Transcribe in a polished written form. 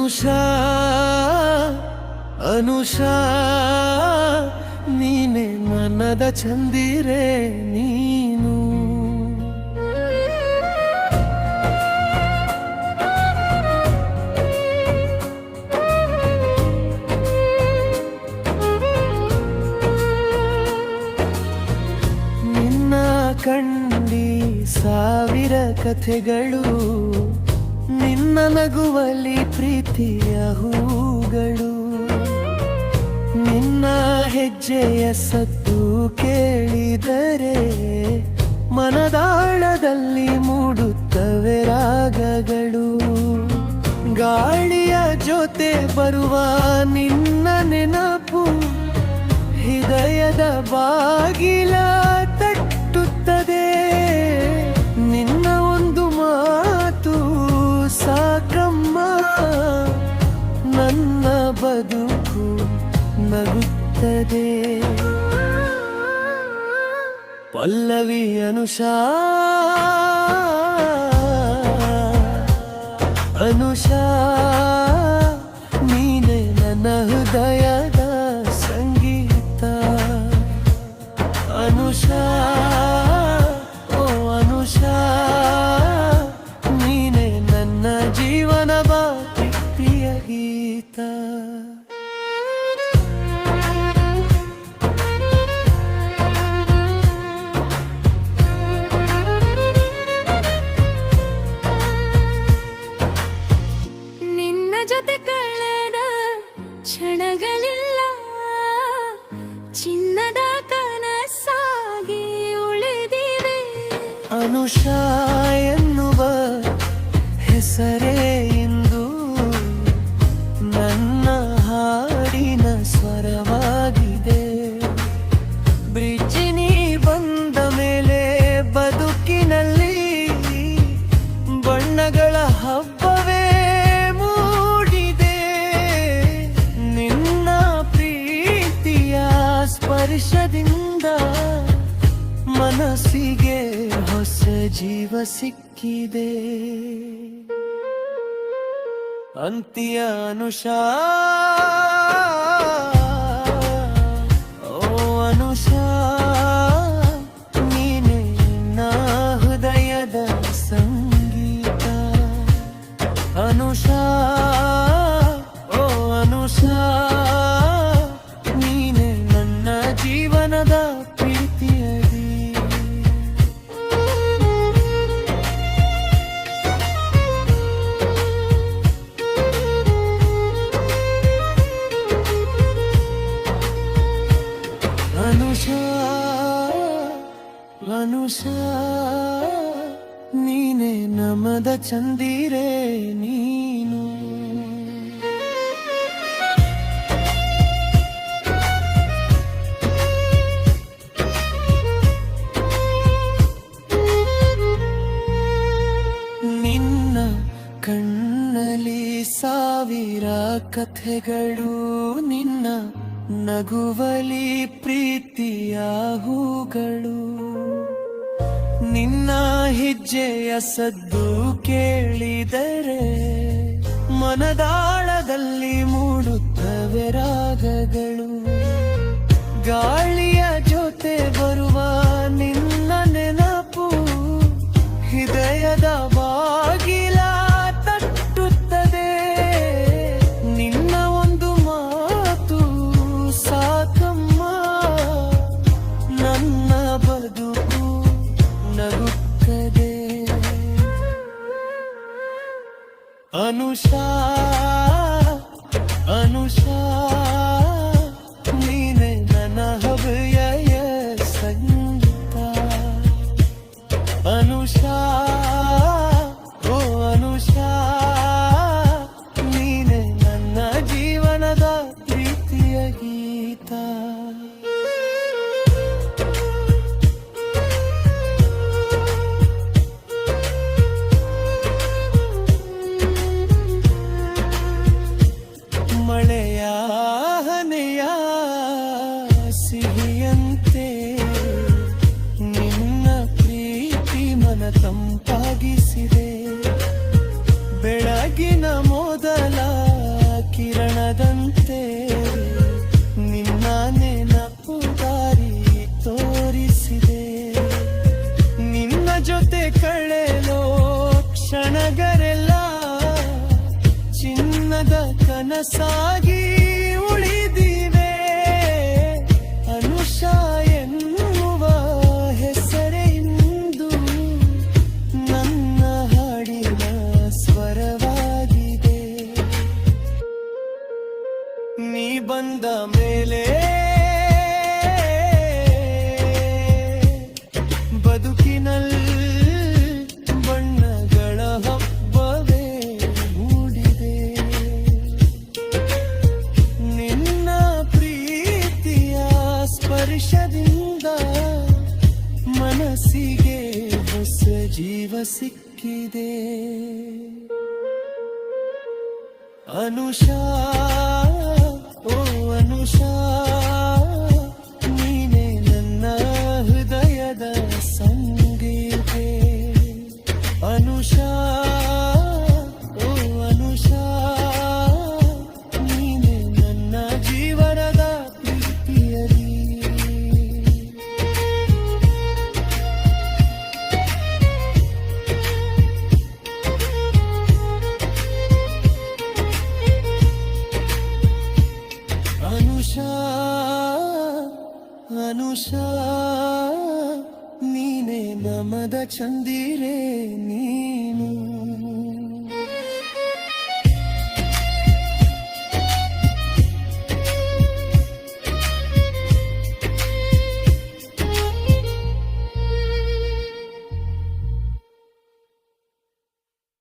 ಅನುಷಾ ಅನುಷಾ ನೀನೆ ಮನದ ಚಂದಿರೆ ನೀನು. ನಿನ್ನ ಕಂಡಿ ಸಾವಿರ ಕಥೆಗಳು, ನಿನ್ನ ನಗುವಲ್ಲಿ ಪ್ರೀತಿಯ ಹೂಗಳು. ನಿನ್ನ ಹೆಜ್ಜೆಯ ಸದ್ದು ಕೇಳಿದರೆ ಮನದಾಳದಲ್ಲಿ ಮೂಡುತ್ತವೆ ರಾಗಗಳು. ಗಾಳಿಯ ಜೊತೆ ಬರುವ ನಿನ್ನ ನೆನಪು ಹೃದಯದ ಬಾಗಿಲ ತಟ್ಟುತ್ತದೆ. ನಿನ್ನ ಒಂದು ಮಾತು ಸಾಕಮ್ಮ, ನನ್ನ ಬದುಕು ನಗುತ್ತದೆ. ಪಲ್ಲವಿ ಅನುಷಾ ಅನುಷಾ ನೀನೆ ನನ್ನ ಹೃದಯದ ಸಂಗೀತ. ಅನುಷಾ ಓ ಅನುಷಾ ನೀನೆ ನನ್ನ ಜೀವನದ ಪ್ರಿಯ ಗೀತ. ಜೊತೆ ಕಳೆದ ಕ್ಷಣಗಳಿಲ್ಲ, ಚಿನ್ನದ ಕನಸಾಗಿ ಉಳಿದಿವೆ. ಅನುಷಾ ಎನ್ನುವ ಹೆಸರೇ ಇಂದು ನನ್ನ ಹಾಡಿನ ಸ್ವರವಾಗಿದೆ. ಬ್ರಿಡ್ಜಿನಿ ಬಂದ ಮೇಲೆ ಬದುಕಿನಲ್ಲಿ ಬಣ್ಣಗಳ ಹಬ್ಬವೇ ಸ್ಪರ್ಶದಿಂದ ಮನಸ್ಸಿಗೆ ಹೊಸ ಜೀವ ಸಿಕ್ಕಿದೆ. ಅಂತ್ಯ ಅನುಷಾ ಓ ಅನುಷಾ ನೀನೆ ನನ್ನ ಹೃದಯದ ಸಂಗೀತ. ಅನುಷಾ ಓ ಅನುಷಾ ಜೀವನದ ಪ್ರೀತಿಯದಿ. ಅನುಷಾ ಅನುಷಾ ನೀನೆ ನಮದ ಚಂದಿರೆ ನೀನು. ಕಣ್ಣಲ್ಲಿ ಸಾವಿರ ಕಥೆಗಳು, ನಿನ್ನ ನಗುವಲಿ ಪ್ರೀತಿಯ ಹೂಗಳು. ನಿನ್ನ ಹೆಜ್ಜೆಯ ಸದ್ದು ಕೇಳಿದರೆ ಮನದಾಳದಲ್ಲಿ ಮೂಡುತ್ತವೆ ರಾಗಗಳು. ಗಾಳಿಯ ಜೊತೆ ಬರುವ ನಿನ್ನ ನೆನಪು ಹೃದಯದ ಬಾಗಿಲ ತಟ್ಟುತ್ತದೆ. ನಿನ್ನ ಒಂದು ಮಾತು ಸಾಕಮ್ಮ, ನನ್ನ ಬದುಕು ನಗುತ್ತದೆ. ಅನುಷಾ ಅನುಷಾ ನೀನೆ ನನ್ನ ಹೃದಯ ಸಂಗೀತ. ಅನುಷಾ ಓ ಅನುಷಾ ನೀನೆ ನನ್ನ ಜೀವನದ ಪ್ರೀತಿಯ ಗೀತ. ಮಳೆಯ ಹನೆಯ ಸಿಹಿಯಂತೆ ನಿನ್ನ ಪ್ರೀತಿ ಮನ ತಂಪಾಗಿಸಿದೆ. ಬೆಳಗಿನ ಮೊದಲ ಕಾಣದಂತೆ ನಿನ್ನ ನೆನಪು ದಾರಿ ತೋರಿಸಿದೆ ನಿನ್ನ ಜೊತೆ ಕಳೆಲೋ ಕ್ಷಣಗರೆಲ್ಲ ಚಿನ್ನದ ಕನಸಾಗಿ ಉಳಿದಿವೆ ಅನುಷಾ ಎನ್ನುವ ಹೆಸರೇ ಇಂದು ನನ್ನ ಹಾಡಿನ ಸ್ವರವಾಗಿದೆ ನೀ ಬಂದ ಮೇಲೆ ಬದುಕಿನಲ್ಲಿ ಬಣ್ಣಗಳ ಹಬ್ಬವೇ ಮೂಡಿದೆ ನಿನ್ನ ಪ್ರೀತಿಯ ಸ್ಪರ್ಶದಿಂದ ಮನಸ್ಸಿಗೆ ಹೊಸ ಜೀವ ಸಿಕ್ಕಿದೆ ಅನುಷಾ ಓ ಅನುಷಾ ನೀನೆ ನನ್ನ ಹೃದಯದ ಸಂಗೀತೆ ಅನುಷಾ ಓ ಅನುಷಾ ನೀನೆ ನನ್ನ ಜೀವನದ ಪ್ರೀತಿಯರಿ ಅನುಷಾ ಅನುಷಾ ನೀನೆ ನಮದ ಚಂದಿರೆ ನೀನು